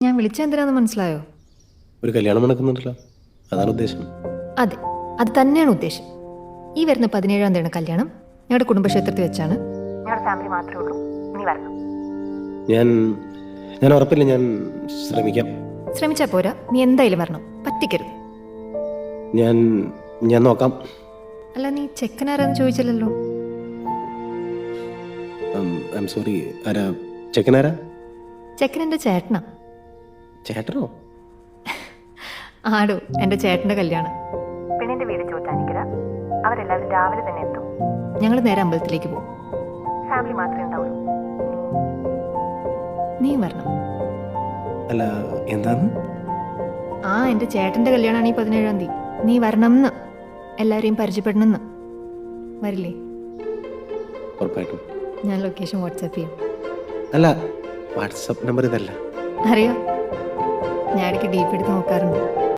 ഞാൻ വിളിച്ചെന്തിനാന്ന് മനസ്സിലായോ? ഒരു കല്യാണം നടക്കുന്നുണ്ടല്ലോ, അതാണ് ഉദ്ദേശം. അതെ, അത് തന്നെയാണ് ഉദ്ദേശം. ഈ വരുന്ന 17-ാം തീയതിയാണ് കല്യാണം. ഞങ്ങളുടെ കുടുംബക്ഷേത്രത്തിൽ വെച്ചാണ്. ഞങ്ങളുടെ ഫാമിലി മാത്രമേ ഉള്ളൂ. നീ വരണം. ഞാൻ ഉറപ്പില്ല, ഞാൻ ശ്രമിക്കാം. ശ്രമിച്ചാൽ പോരാ, നീ എന്തായാലും വരണം. പറ്റിക്കരുത്. ഞാൻ നോക്കാം. അല്ല, നീ ചെക്കനാരാന്ന് ചോദിച്ചില്ലല്ലോ. I am sorry. ആരാ ചെക്കനാരാ? ചെക്കനെൻ്റെ ചേട്ടനാ. ചേട്ടനോ? ആടോ, എൻ്റെ ചേട്ടൻ്റെ കല്യാണം. പെണ്ണിൻ്റെ വീട് ചോറ്റാനിക്കര. അവരെല്ലാവരും രാവിലെ തന്നെ എത്തും. ഞങ്ങൾ നേരെ അമ്പലത്തിലേക്ക് പോകും. ഫാമിലി മാത്രമേ ഉണ്ടാവുള്ളൂ. നീ വരണം. അല്ല, എന്താന്ന്? എൻ്റെ ചേട്ടൻ്റെ കല്യാണമാണ് ഈ 17-ാം തീയതി. നീ വരണം എന്ന്, എല്ലാവരെയും പരിചയപ്പെടണമെന്ന്. വരില്ലേ? ഉറപ്പായിട്ടും. ഞാൻ ലൊക്കേഷൻ വാട്സാപ്പ് ചെയ്യും. അല്ല, വാട്സപ്പ് നമ്പർ ഇതല്ല. അറിയാം, ഞാൻ ഇടയ്ക്ക് ഡീപ്പ് എടുത്ത് നോക്കാറുണ്ട്.